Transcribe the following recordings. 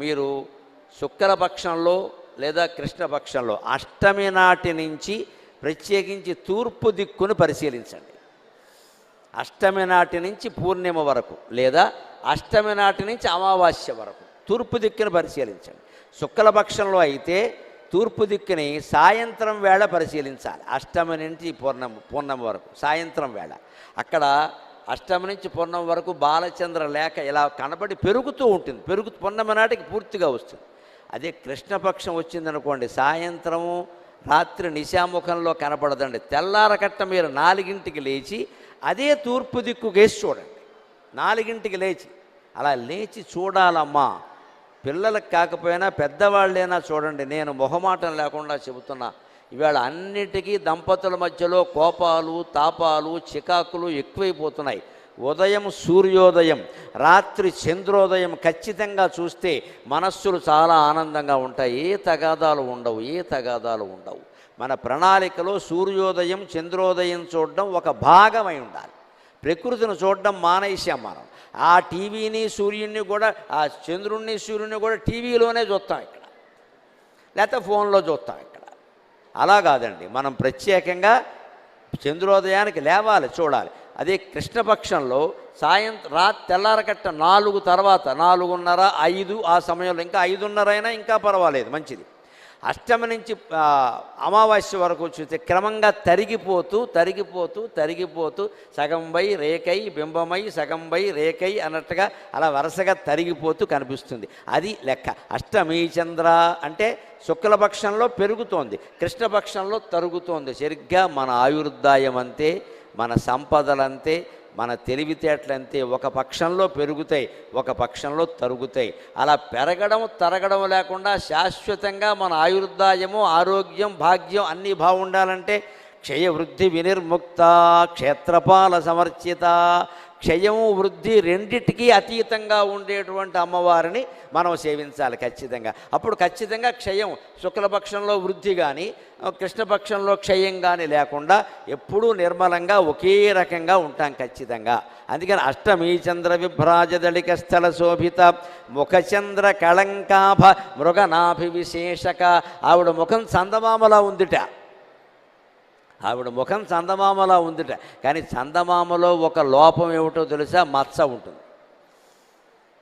మీరు శుక్లపక్షంలో లేదా కృష్ణపక్షంలో అష్టమి నాటి నుంచి ప్రత్యేకించి తూర్పు దిక్కును పరిశీలించండి. అష్టమి నాటి నుంచి పూర్ణిమ వరకు లేదా అష్టమి నాటి నుంచి అమావాస్య వరకు తూర్పు దిక్కును పరిశీలించండి. శుక్లపక్షంలో అయితే తూర్పు దిక్కుని సాయంత్రం వేళ పరిశీలించాలి. అష్టమి నుంచి పూర్ణిమ వరకు సాయంత్రం వేళ. అక్కడ అష్టమి నుంచి పూర్ణిమ వరకు బాలచంద్ర లేఖ ఇలా కనబడి పెరుగుతూ ఉంటుంది. పూర్ణిమ నాటికి పూర్తిగా వస్తుంది. అదే కృష్ణపక్షం వచ్చిందనుకోండి, సాయంత్రము రాత్రి నిశాముఖంలో కనపడదండి. తెల్లారకట్ట మీరు 4ంటికి లేచి అదే తూర్పు దిక్కు వేసి చూడండి. 4ంటికి లేచి అలా లేచి చూడాలమ్మా. పిల్లలకు కాకపోయినా పెద్దవాళ్ళైనా చూడండి. నేను మొహమాటం లేకుండా చెబుతున్నా. ఇవాళ అన్నిటికీ దంపతుల మధ్యలో కోపాలు, తాపాలు, చికాకులు ఎక్కువైపోతున్నాయి. ఉదయం సూర్యోదయం, రాత్రి చంద్రోదయం ఖచ్చితంగా చూస్తే మనస్సులు చాలా ఆనందంగా ఉంటాయి. ఏ తగాదాలు ఉండవు. మన ప్రణాళికలో సూర్యోదయం చంద్రోదయం చూడడం ఒక భాగమై ఉండాలి. ప్రకృతిని చూడడం మానేసాం మనం. ఆ టీవీని సూర్యుడిని కూడా, ఆ చంద్రుణ్ణి సూర్యుడిని కూడా టీవీలోనే చూస్తాం ఇక్కడ, లేకపోతే ఫోన్లో చూస్తాం ఇక్కడ. అలా కాదండి, మనం ప్రత్యేకంగా చంద్రోదయానికి లేవాలి, చూడాలి. అదే కృష్ణపక్షంలో తెల్లారకట్ట 4 తర్వాత 4:30, 5 ఆ సమయంలో, ఇంకా 5:30 అయినా ఇంకా పర్వాలేదు, మంచిది. అష్టమి నుంచి అమావాస్య వరకు చూస్తే క్రమంగా తరిగిపోతూ సగం వై రేకై బింబమై సగం వై రేకై అన్నట్టుగా అలా వరుసగా తరిగిపోతూ కనిపిస్తుంది. అది లెక్క. అష్టమి చంద్ర అంటే శుక్లపక్షంలో పెరుగుతోంది, కృష్ణపక్షంలో తరుగుతోంది. సరిగ్గా మన ఆయుర్దాయం అంతే, మన సంపదలంతే, మన తెలివితేటలంతే. ఒక పక్షంలో పెరుగుతాయి, ఒక పక్షంలో తరుగుతాయి. అలా తరగడం లేకుండా శాశ్వతంగా మన ఆయుర్దాయము, ఆరోగ్యం, భాగ్యం అన్నీ బాగుండాలంటే క్షయవృద్ధి వినిర్ముక్త క్షేత్రపాల సమర్చిత. క్షయము వృద్ధి రెండిటికీ అతీతంగా ఉండేటువంటి అమ్మవారిని మనం సేవించాలి ఖచ్చితంగా. అప్పుడు ఖచ్చితంగా క్షయం శుక్లపక్షంలో వృద్ధి కానీ కృష్ణపక్షంలో క్షయం కానీ లేకుండా ఎప్పుడూ నిర్మలంగా ఒకే రకంగా ఉంటాం ఖచ్చితంగా. అందుకని అష్టమీ చంద్ర విభ్రాజదళిక స్థల శోభిత ముఖచంద్ర కళంకాభ మృగనాభి విశేషక. ఆవిడ ముఖం చందమామలా ఉందిట. కానీ చందమామలో ఒక లోపం ఏమిటో తెలుసా? మచ్చ ఉంటుంది.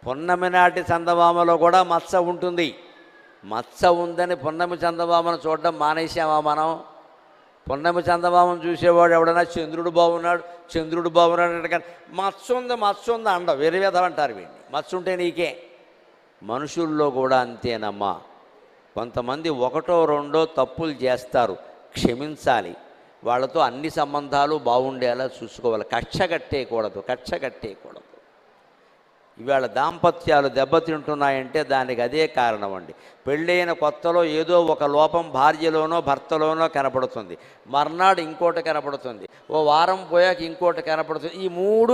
పున్నమి నాటి చందమామలో కూడా మచ్చ ఉంటుంది. మచ్చ ఉందని పున్నమి చందమామను చూడడం మానేసామా మనం? పున్నమి చందమామను చూసేవాడు ఎవడన్నా చంద్రుడు బాగున్నాడు అంటే కానీ మచ్చ ఉంది అండ వేరే విధం అంటారు వీడిని. మచ్చ ఉంటే నీకే. మనుషుల్లో కూడా అంతేనమ్మా. కొంతమంది 1, 2 తప్పులు చేస్తారు, క్షమించాలి. వాళ్ళతో అన్ని సంబంధాలు బాగుండేలా చూసుకోవాలి. కక్ష కట్టేయకూడదు. ఇవాళ దాంపత్యాలు దెబ్బతింటున్నాయంటే దానికి అదే కారణం అండి. పెళ్ళైన కొత్తలో ఏదో ఒక లోపం భార్యలోనో భర్తలోనో కనపడుతుంది, మర్నాడు ఇంకోటి కనపడుతుంది, ఓ వారం పోయాక ఇంకోటి కనపడుతుంది. ఈ 3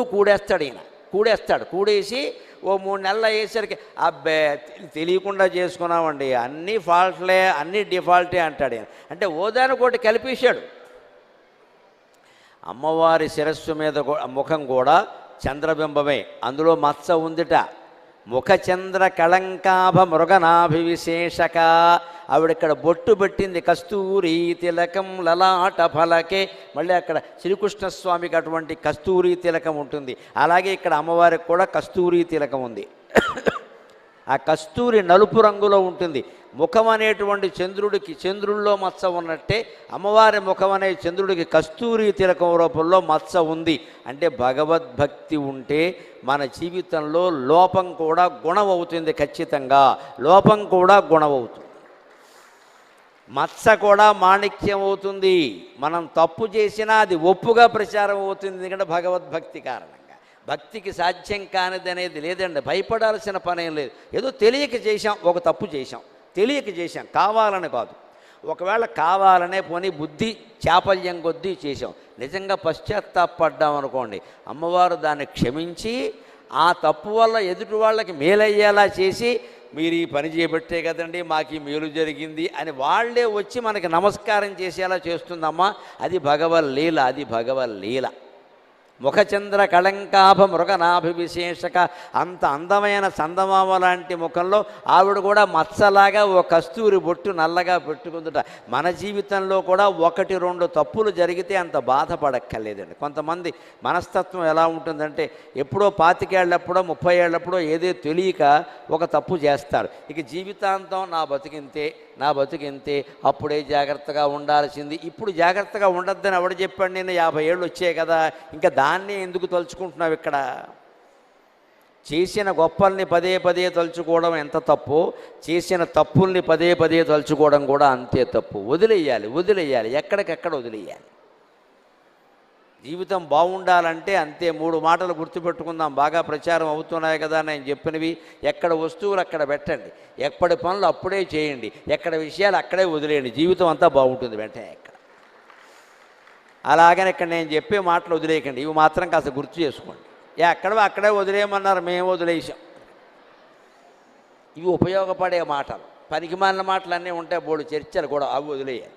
కూడేసి ఓ 3 నెలలు అయ్యేసరికి అబ్బే తెలియకుండా చేసుకున్నామండి, అన్నీ ఫాల్ట్లే, అన్నీ డిఫాల్టే అంటాడు ఈయన. అంటే ఓదానికోటి కలిపేశాడు. అమ్మవారి శిరస్సు మీద ముఖం కూడా చంద్రబింబమే, అందులో మచ్చ ఉందిట. ముఖచంద్ర కళంకాభ మృగనాభి విశేషక. ఆవిడక్కడ బొట్టు పెట్టింది కస్తూరి తిలకం లలాట ఫలకే. మళ్ళీ అక్కడ శ్రీకృష్ణస్వామికి అటువంటి కస్తూరి తిలకం ఉంటుంది. అలాగే ఇక్కడ అమ్మవారికి కూడా కస్తూరి తిలకం ఉంది. ఆ కస్తూరి నలుపు రంగులో ఉంటుంది. ముఖం అనేటువంటి చంద్రుల్లో మచ్చ ఉన్నట్టే అమ్మవారి ముఖం అనే చంద్రుడికి కస్తూరి తిలకం రూపంలో మచ్చ ఉంది. అంటే భగవద్భక్తి ఉంటే మన జీవితంలో లోపం కూడా గుణమవుతుంది. ఖచ్చితంగా లోపం కూడా గుణమవుతుంది, మచ్చ కూడా మాణిక్యం అవుతుంది. మనం తప్పు చేసినా అది ఒప్పుగా ప్రచారం అవుతుంది. ఎందుకంటే భగవద్భక్తి కారణంగా. భక్తికి సాధ్యం కానిది అనేది లేదండి. భయపడాల్సిన పనేం లేదు. ఏదో తెలియక చేశాం, ఒక తప్పు చేశాం, కావాలని కాదు. ఒకవేళ కావాలనే పోనీ బుద్ధి చాపల్యం కొద్దీ చేశాం, నిజంగా పశ్చాత్తాపడ్డాం అనుకోండి, అమ్మవారు దాన్ని క్షమించి ఆ తప్పు వల్ల ఎదుటి వాళ్ళకి మేలయ్యేలా చేసి, మీరు ఈ పని చేయబట్టే కదండి మాకు ఈ మేలు జరిగింది అని వాళ్ళే వచ్చి మనకి నమస్కారం చేసేలా చేస్తుందమ్మా. అది భగవల్లీల. ముఖచంద్ర కళంకాభ మృగనాభివిశేషక, అంత అందమైన చందమామ లాంటి ముఖంలో ఆవిడ కూడా మచ్చలాగా ఓ కస్తూరి బొట్టు నల్లగా పెట్టుకుందుట. మన జీవితంలో కూడా 1-2 తప్పులు జరిగితే అంత బాధపడక్కర్లేదండి. కొంతమంది మనస్తత్వం ఎలా ఉంటుందంటే ఎప్పుడో 25 ఏళ్ళప్పుడో 30 ఏళ్ళప్పుడో ఏదో తెలియక ఒక తప్పు చేస్తారు. ఇక జీవితాంతం నా బతుకింతే, అప్పుడే జాగ్రత్తగా ఉండాల్సింది. ఇప్పుడు జాగ్రత్తగా ఉండొద్దని ఎవడు చెప్పాడు? నేను 50 ఏళ్ళు వచ్చాయి కదా, ఇంకా దాన్ని ఎందుకు తలుచుకుంటున్నావు? ఇక్కడ చేసిన గొప్పల్ని పదే పదే తలుచుకోవడం ఎంత తప్పు, చేసిన తప్పుల్ని పదే పదే తలుచుకోవడం కూడా అంతే తప్పు. వదిలేయాలి, ఎక్కడికెక్కడ వదిలేయాలి. జీవితం బాగుండాలంటే అంతే. 3 మాటలు గుర్తుపెట్టుకుందాం, బాగా ప్రచారం అవుతున్నాయి కదా నేను చెప్పినవి. ఎక్కడ వస్తువులు అక్కడ పెట్టండి, ఎప్పటి పనులు అప్పుడే చేయండి, ఎక్కడ విషయాలు అక్కడే వదిలేయండి, జీవితం అంతా బాగుంటుంది వెంటనే. ఎక్కడ అలాగని ఇక్కడ నేను చెప్పే మాటలు వదిలేయకండి, ఇవి మాత్రం కాస్త గుర్తు చేసుకోండి. అక్కడే వదిలేయమన్నారు, మేము వదిలేసాం. ఇవి ఉపయోగపడే మాటలు. పనికిమాలిన మాటలు అన్నీ ఉంటాయి, బోడు చర్చలు కూడా, అవి వదిలేయాలి.